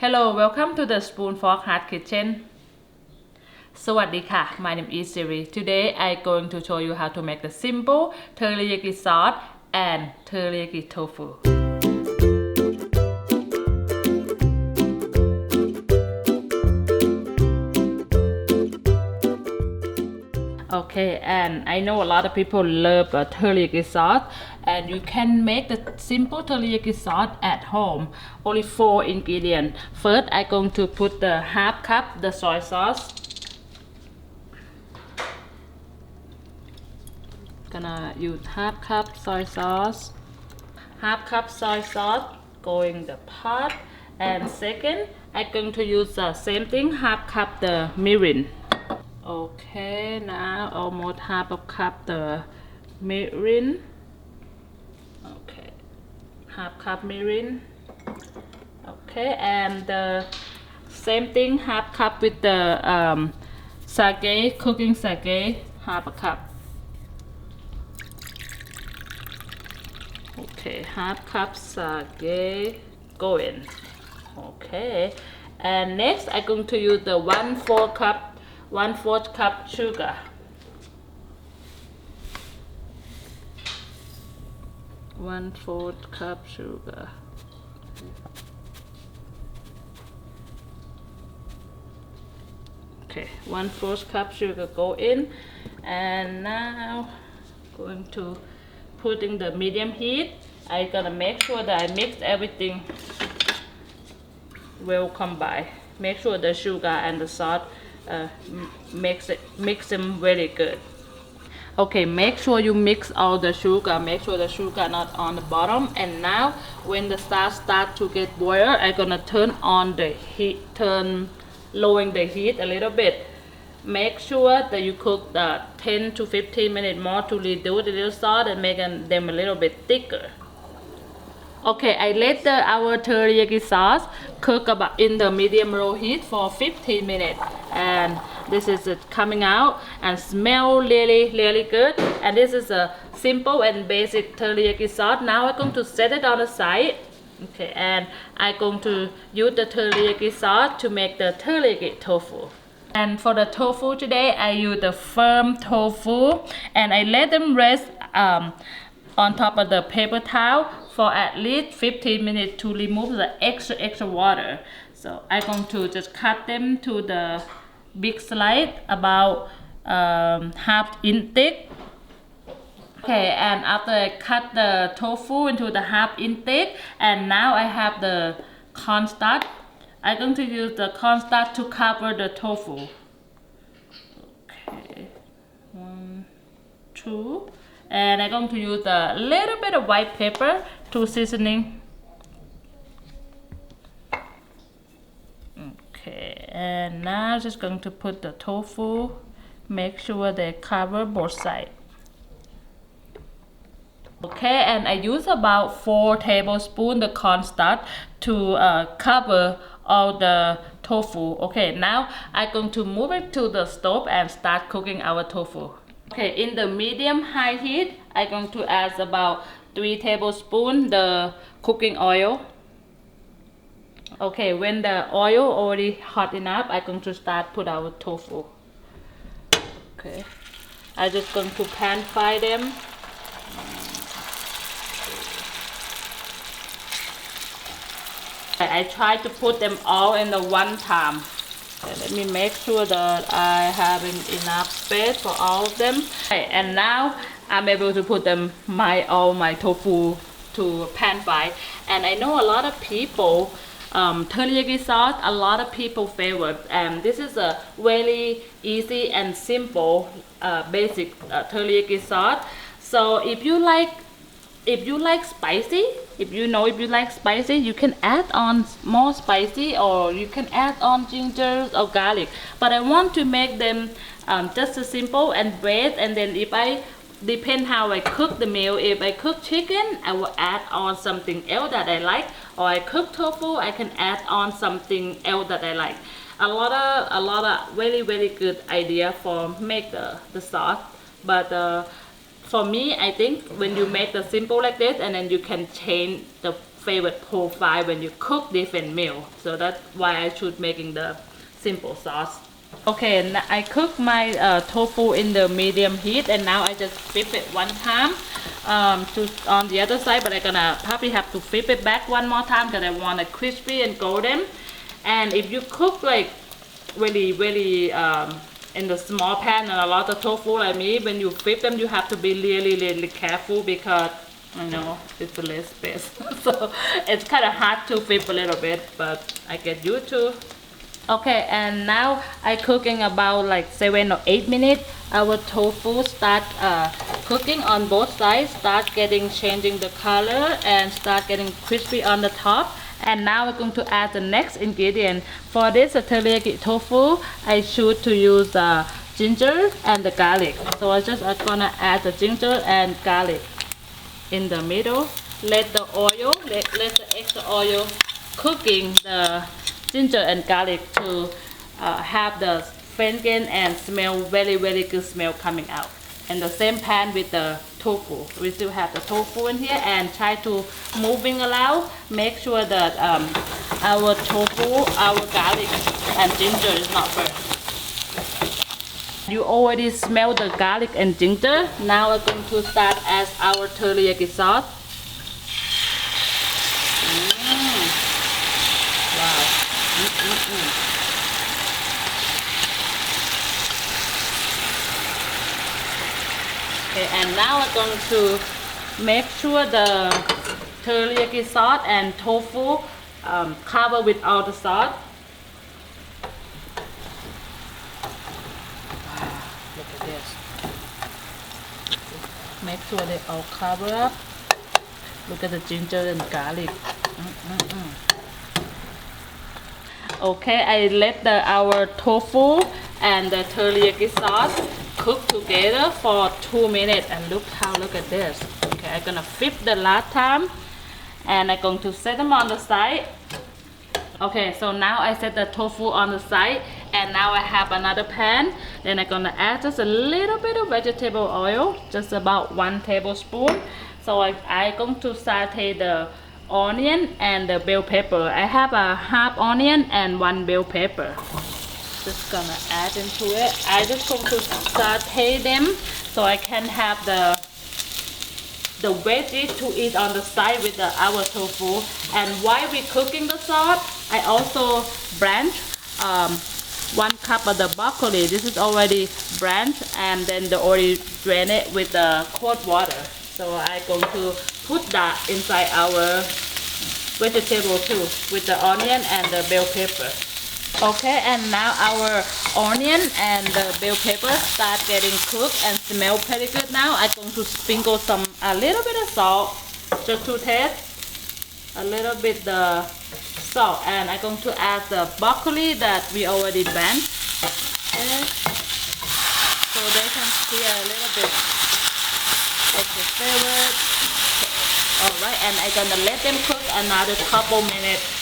Hello, welcome to the Spoon Fork Heart Kitchen. สวัสดีค่ะ My name is Siri. Today I'm going to show you how to make the simple teriyaki sauce and teriyaki tofu. Okay, and I know a lot of people love teriyaki sauce, and you can make the simple teriyaki sauce at home. Only 4 ingredients. First, I'm going to put the half cup the soy sauce. Gonna use half cup soy sauce. Half cup soy sauce going the pot. And second, I'm going to use the same thing, half cup the mirin. Okay, now almost half a cup the mirin. Okay, half cup mirin. Okay, and the same thing, half cup with the sake, cooking sake, half a cup. Okay, half cup sake going. Okay, and next I'm going to use the 1/4 cup sugar. 1/4 cup sugar. Okay, 1/4 cup sugar go in, and now going to putting the medium heat. I'm gonna make sure that I mix everything well combined. Make sure the sugar and the salt mix them very good. Okay, make sure you mix all the sugar. Make sure the sugar not on the bottom. And now, when the sauce start to get boil, I'm gonna turn on the heat, lowering the heat a little bit. Make sure that you cook the 10 to 15 minutes more to reduce the little salt and make them a little bit thicker. Okay, I let our teriyaki sauce cook about in the medium low heat for 15 minutes, and this is it coming out and smell really good. And this is a simple and basic teriyaki sauce. Now I'm going to set it on the side. Okay, and I'm going to use the teriyaki sauce to make the teriyaki tofu. And for the tofu today, I use the firm tofu, and I let them rest on top of the paper towel for at least 15 minutes to remove the extra water. So I'm going to just cut them to the big slice about half inch thick. Okay, and after I cut the tofu into the half inch thick, and now I have the cornstarch. I'm going to use the cornstarch to cover the tofu. Okay, 1, 2. And I'm going to use a little bit of white pepper to seasoning. Okay, and now just going to put the tofu. Make sure they cover both sides. Okay, and I use about 4 tablespoons the cornstarch to cover all the tofu. Okay, now I'm going to move it to the stove and start cooking our tofu. Okay, in the medium high heat, I'm going to add about 3 tablespoons the cooking oil. Okay, when the oil already hot enough, I'm going to start put our tofu. Okay, I'm just going to pan fry them. I try to put them all in the one time. Okay, let me make sure that I have enough space for all of them. Okay, and now I'm able to put them all my tofu to pan fry. And I know a lot of people teriyaki sauce, a lot of people favorite, and this is a very easy and simple basic teriyaki sauce. So if you like spicy, if you like spicy, you can add on more spicy, or you can add on ginger or garlic. But I want to make them just as simple and bread. And then if I depend how I cook the meal. If I cook chicken, I will add on something else that I like. Or I cook tofu, I can add on something else that I like. A lot of very good idea for make the sauce. But for me, I think when you make the simple like this, and then you can change the favorite profile when you cook different meal. So that's why I choose making the simple sauce. Okay, and I cook my tofu in the medium heat, and now I just flip it one time to on the other side, but I'm gonna probably have to flip it back one more time because I want it crispy and golden. And if you cook like really in the small pan and a lot of tofu like me, when you flip them you have to be really careful because I know it's a less space. So it's kind of hard to flip a little bit, but I get used to. Okay, and now I cooking about like 7 or 8 minutes. Our tofu start cooking on both sides, start changing the color and start getting crispy on the top. And now we're going to add the next ingredient. For this teriyaki tofu, I choose to use ginger and the garlic. So I'm gonna add the ginger and garlic in the middle. Let the extra oil cooking the ginger and garlic to have the fragrance and smell very good smell coming out. In the same pan with the tofu, we still have the tofu in here, and try to moving around, make sure that our tofu, our garlic and ginger is not burnt. You already smell the garlic and ginger. Now we're going to start as our teriyaki sauce. Wow. Okay, and now we're going to make sure the teriyaki sauce and tofu cover with all the sauce. Wow, look at this. Make sure they all cover up. Look at the ginger and garlic. Okay, I let our tofu and the teriyaki sauce cook together for 2 minutes, and look at this. Okay, I'm gonna flip the last time, and I'm going to set them on the side. Okay, so now I set the tofu on the side, and now I have another pan. Then I'm gonna add just a little bit of vegetable oil, just about 1 tablespoon. So I'm going to saute the onion and the bell pepper. I have a half onion and 1 bell pepper. Just gonna add into it. I just going to saute them so I can have the veggies to eat on the side with our tofu. And while we're cooking the sauce, I also blanch 1 cup of the broccoli. This is already blanched, and then the already drain it with the cold water. So I'm going to put that inside our vegetable too, with the onion and the bell pepper. Okay, and now our onion and the bell pepper start getting cooked and smell pretty good. Now I'm going to sprinkle a little bit of salt, just to taste, a little bit the salt, and I'm going to add the broccoli that we already blanched. Okay. So they can see a little bit of the flavor. Okay. Alright, and I'm gonna let them cook another couple minutes.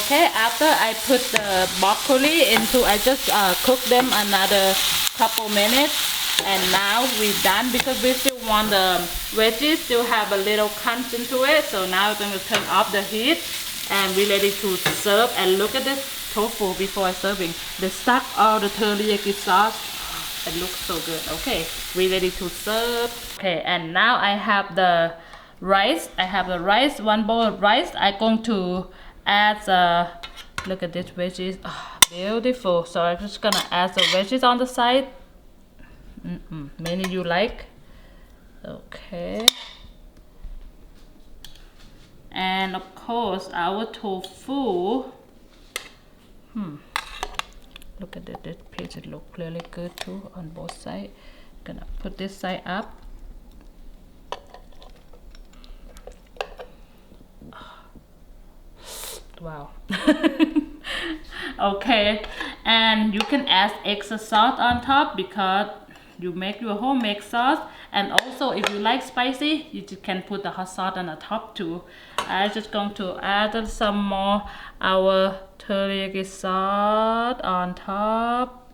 Okay, after I put the broccoli into, I just cook them another couple minutes, and now we're done because we still want the veggies still have a little crunch into it. So now we're going to turn off the heat, and we're ready to serve. And look at this tofu before serving. They stuck all the teriyaki sauce. It looks so good. Okay, we're ready to serve. Okay, and now I have the rice. 1 bowl of rice. I'm going to add look at this veggies. Oh, beautiful. So I'm just gonna add the veggies on the side. Many you like. Okay. And of course our tofu. Look at this piece. It looks really good too on both sides. Gonna put this side up. Wow. Okay, and you can add extra sauce on top because you make your homemade sauce. And also if you like spicy, you just can put the hot sauce on the top too. I'm just going to add some more our teriyaki sauce on top.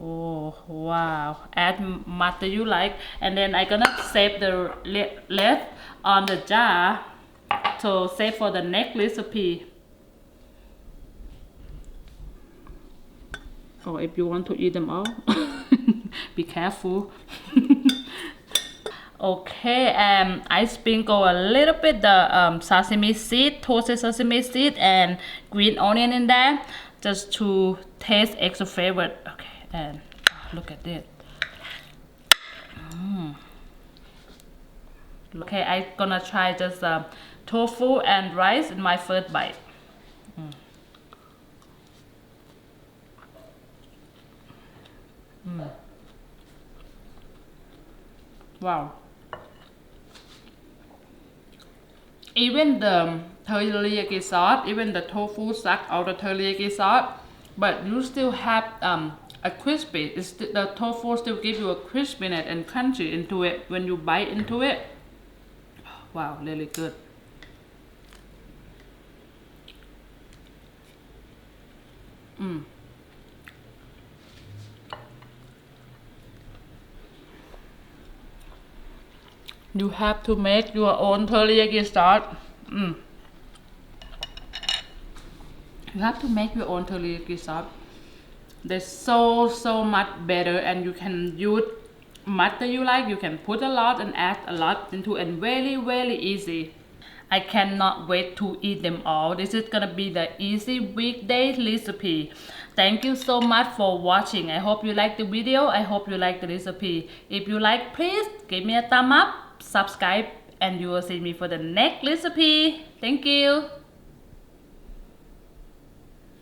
Oh wow, add much that you like. And then I'm gonna save the left on the jar So save for the next recipe. Or if you want to eat them all, be careful. Okay, I sprinkle a little bit the sesame seed, toasted sesame seed and green onion in there, just to taste extra flavor. Okay, and look at this. Okay, I'm gonna try just tofu and rice in my first bite. Wow. Even the teriyaki sauce, even the tofu suck out the teriyaki sauce, but you still have a crispy. The tofu still give you a crispiness and crunchy into it when you bite into it. Wow, really good. You have to make your own teriyaki sauce. You have to make your own teriyaki sauce. They're so much better, and you can use much that you like. You can put a lot and add a lot into it, and very easy. I cannot wait to eat them all. This is gonna be the easy weekday recipe. Thank you so much for watching. I hope you like the video. I hope you like the recipe. If you like, please give me a thumb up, subscribe, and you will see me for the next recipe. Thank you.